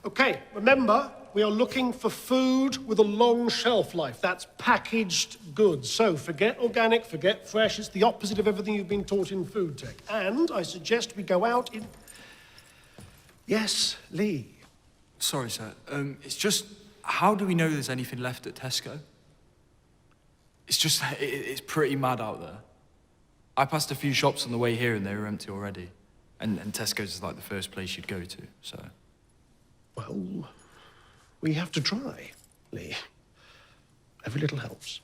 Okay, remember, we are looking for food with a long shelf life. That's packaged goods. So forget organic, forget fresh. It's the opposite of everything you've been taught in food tech. And I suggest we go out in... Yes, Lee. Sorry, sir. It's just, how do we know there's anything left at Tesco? It's just, it's pretty mad out there. I passed a few shops on the way here and they were empty already. And Tesco's is like the first place you'd go to, so... Well, we have to try, Lee. Every little helps.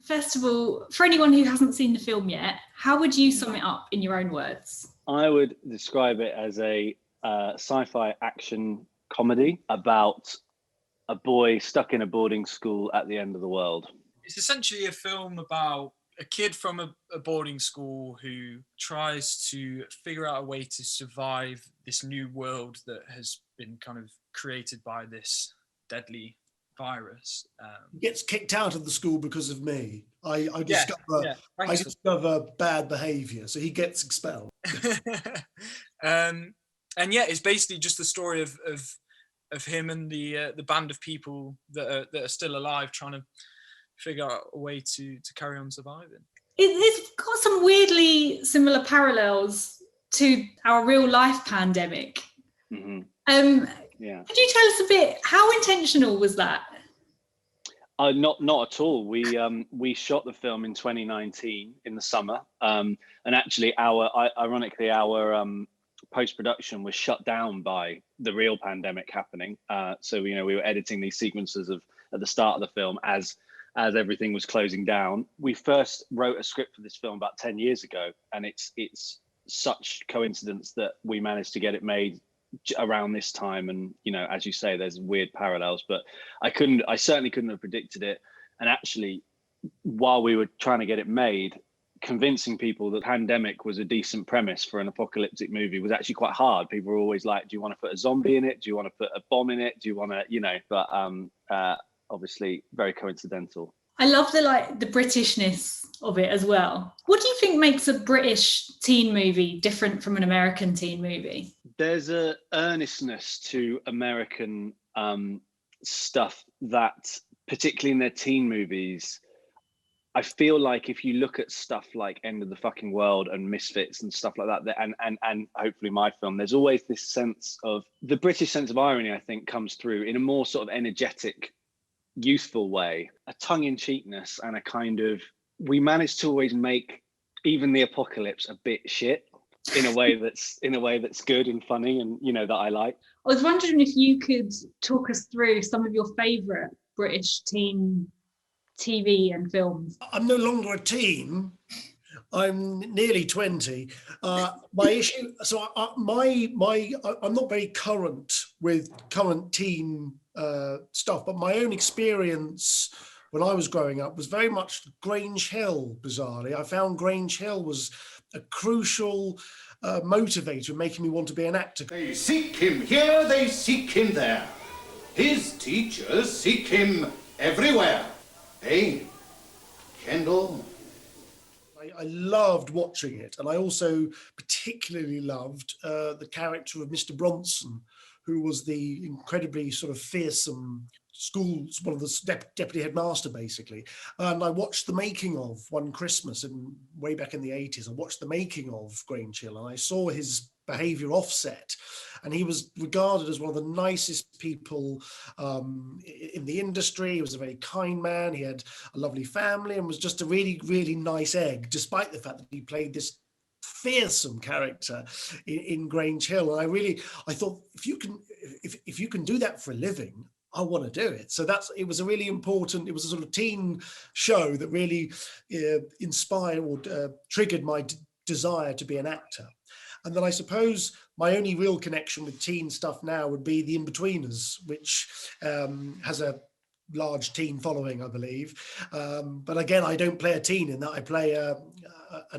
First of all, for anyone who hasn't seen the film yet, how would you sum it up in your own words? I would describe it as a sci-fi action comedy about a boy stuck in a boarding school at the end of the world. It's essentially a film about a kid from a boarding school who tries to figure out a way to survive this new world that has been kind of created by this deadly virus. He gets kicked out of the school because of me. I discover bad behaviour, so he gets expelled. And yeah, it's basically just the story of him and the band of people that are still alive, trying to figure out a way to carry on surviving. It's got some weirdly similar parallels to our real life pandemic. Mm-hmm. Yeah. Could you tell us a bit, how intentional was that? Not at all. We shot the film in 2019 in the summer, and actually ironically our post-production was shut down by the real pandemic happening. So we were editing these sequences at the start of the film as everything was closing down. We first wrote a script for this film about 10 years ago, and it's such coincidence that we managed to get it made around this time. And as you say, there's weird parallels, but I certainly couldn't have predicted it. And actually, while we were trying to get it made, convincing people that pandemic was a decent premise for an apocalyptic movie was actually quite hard. People were always like, do you want to put a zombie in it? Do you want to put a bomb in it? Do you want to, but obviously very coincidental. I love the Britishness of it as well. What do you think makes a British teen movie different from an American teen movie? There's a earnestness to American stuff that, particularly in their teen movies, I feel like if you look at stuff like End of the Fucking World and Misfits and stuff like that, and hopefully my film, there's always this sense of, the British sense of irony, I think, comes through in a more sort of energetic, youthful way, a tongue-in-cheekness, and a kind of, we managed to always make even the apocalypse a bit shit in a way that's good and funny, and that I like. I was wondering if you could talk us through some of your favourite British teen TV and films. I'm no longer a teen. I'm nearly 20. My issue, so I'm not very current with current teen stuff, but my own experience when I was growing up was very much Grange Hill, bizarrely. I found Grange Hill was a crucial motivator in making me want to be an actor. They seek him here, they seek him there. His teachers seek him everywhere. Hey, Kendall. I loved watching it, and I also particularly loved the character of Mr. Bronson, who was the incredibly sort of fearsome one of the deputy headmaster, basically. And I watched the making of one Christmas, and way back in the 80s, I watched the making of Grange Hill, and I saw his behaviour offset, and he was regarded as one of the nicest people in the industry. He was a very kind man. He had a lovely family and was just a really, really nice egg, despite the fact that he played this fearsome character in Grange Hill. And I thought, if you can do that for a living, I want to do it. So it was a sort of teen show that really inspired or triggered my desire to be an actor. And then I suppose my only real connection with teen stuff now would be The Inbetweeners, which has a large teen following, I believe. But again, I don't play a teen in that. I play a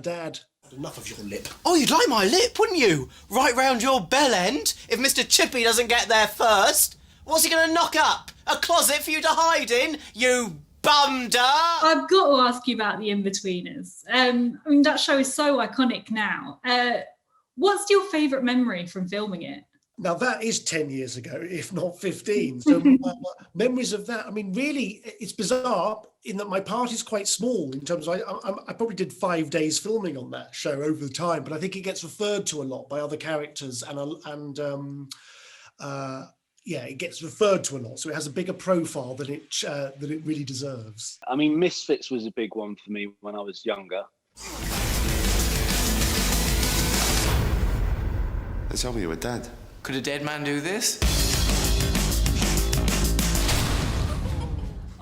dad. Enough of your lip. Oh, you'd like my lip, wouldn't you? Right round your bell end, if Mr. Chippy doesn't get there first. What's he going to knock up? A closet for you to hide in, you bumder? I've got to ask you about The Inbetweeners. That show is so iconic now. What's your favourite memory from filming it? Now that is 10 years ago, if not 15. So memories of that. I mean, really, it's bizarre in that my part is quite small in terms of, I probably did 5 days filming on that show over the time, but I think it gets referred to a lot by other characters yeah, it gets referred to a lot. So it has a bigger profile than it really deserves. I mean, Misfits was a big one for me when I was younger. They told me you were dead. Could a dead man do this?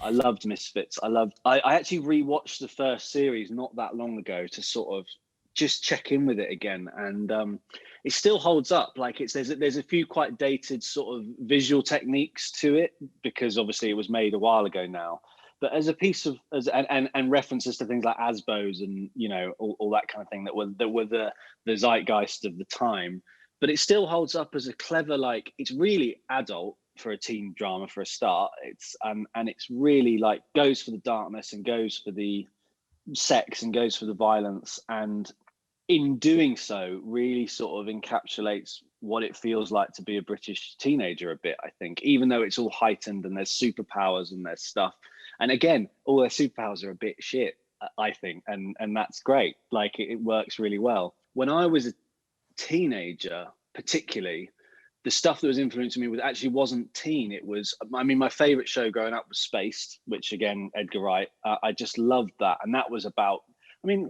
I loved Misfits. I actually rewatched the first series not that long ago to sort of just check in with it again, and it still holds up. Like there's a few quite dated sort of visual techniques to it because obviously it was made a while ago now. But as a piece of and references to things like Asbos and all that kind of thing that were the zeitgeist of the time. But it still holds up as a clever, like, it's really adult for a teen drama for a start. It's and it's really like goes for the darkness and goes for the sex and goes for the violence, and in doing so really sort of encapsulates what it feels like to be a British teenager a bit, I think, even though it's all heightened and there's superpowers and there's stuff. And again, all their superpowers are a bit shit, I think, and that's great. Like it works really well. When I was a teenager, particularly, the stuff that was influencing me wasn't teen. It was, I mean, my favorite show growing up was Spaced, which again, Edgar Wright. I just loved that. And that was about, I mean,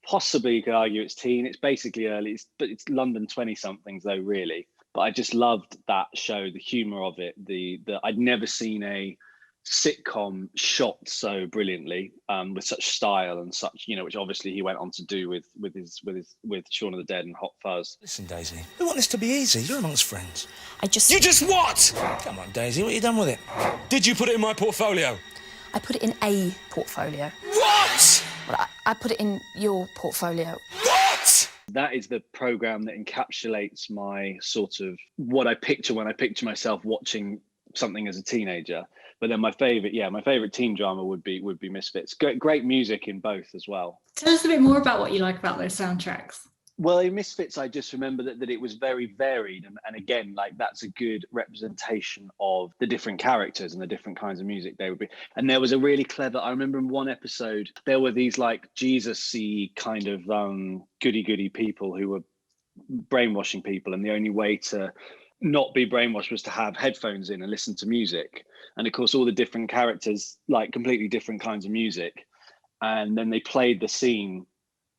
possibly you could argue it's teen. It's basically early, but it's London 20 somethings though, really. But I just loved that show, the humor of it, the I'd never seen a sitcom shot so brilliantly, with such style and such, which obviously he went on to do with Shaun of the Dead and Hot Fuzz. Listen, Daisy, we want this to be easy. You're amongst friends. You just what? Come on, Daisy, what have you done with it? Did you put it in my portfolio? I put it in a portfolio. What? Well, I put it in your portfolio. What? That is the program that encapsulates my sort of what I picture when I picture myself watching something as a teenager. But then my favorite teen drama would be Misfits. Great music in both as well. Tell us a bit more about what you like about those soundtracks. Well, in Misfits, I just remember that it was very varied. And again, like that's a good representation of the different characters and the different kinds of music they would be. And there was a really clever, I remember in one episode, there were these like Jesus-y kind of goody-goody people who were brainwashing people. And the only way to not be brainwashed was to have headphones in and listen to music. And of course, all the different characters, like completely different kinds of music. And then they played the scene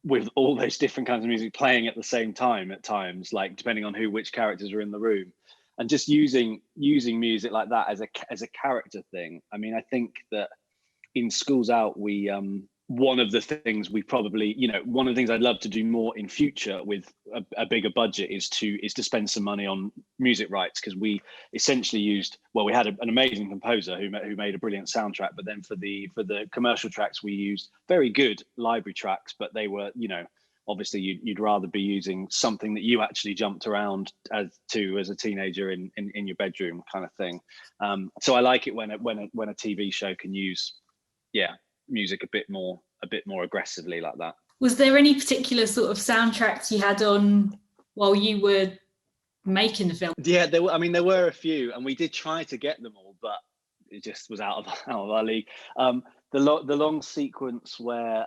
with all those different kinds of music playing at the same time at times, like depending on which characters were in the room, and just using music like that as a character thing. I mean, I think that in Schools Out, we one of the things we probably, one of the things I'd love to do more in future with a bigger budget is to spend some money on music rights, because we essentially used, we had an amazing composer who made a brilliant soundtrack, but then for the commercial tracks we used very good library tracks, but they were, obviously you'd rather be using something that you actually jumped around as a teenager in your bedroom kind of thing. So I like it when a TV show can use music a bit more aggressively like that. Was there any particular sort of soundtracks you had on while you were making the film? Yeah, there were a few, and we did try to get them all, but it just was out of our league. The long sequence where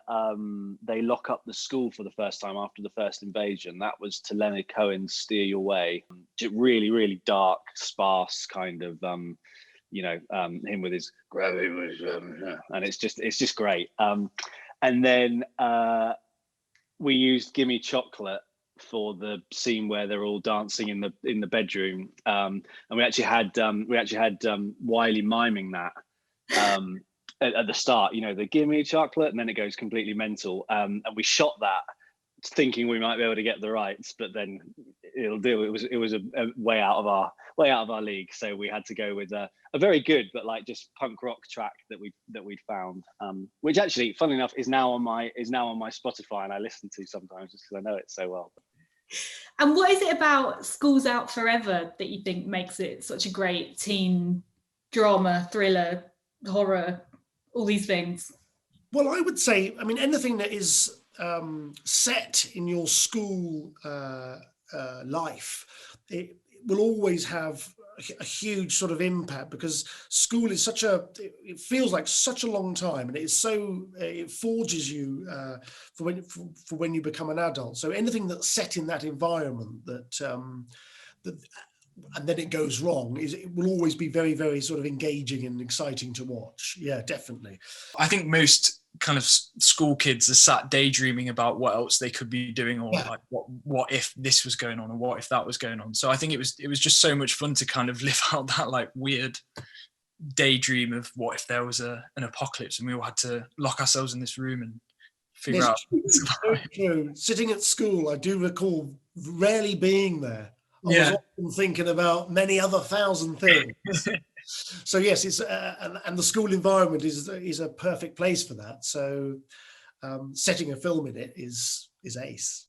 they lock up the school for the first time after the first invasion, that was to Leonard Cohen's Steer Your Way. Really, really dark, sparse kind of him with his and it's just great. And then we used Gimme Chocolate for the scene where they're all dancing in the bedroom, and we actually had Wiley miming that at the start, the Gimme Chocolate, and then it goes completely mental, and we shot that thinking we might be able to get the rights, but then it was a way out of our league, so we had to go with a very good but like just punk rock track that we'd found, which actually, funnily enough, is now on my Spotify, and I listen to sometimes just because I know it so well. And what is it about Schools Out Forever that you think makes it such a great teen drama, thriller, horror, all these things? Well, I would say, anything that is set in your school life, will always have a huge sort of impact, because school is it feels like such a long time, and it forges you for when you become an adult. So anything that's set in that environment and then it goes wrong, it will always be very, very sort of engaging and exciting to watch. Yeah, definitely. I think most kind of school kids are sat daydreaming about what else they could be doing, or like what if this was going on, or what if that was going on. So I think it was just so much fun to kind of live out that like weird daydream of what if there was an apocalypse and we all had to lock ourselves in this room and figure out. True. Sitting at school, I do recall rarely being there. I was often thinking about many other thousand things. So yes, it's and the school environment is a perfect place for that. So setting a film in it is ace.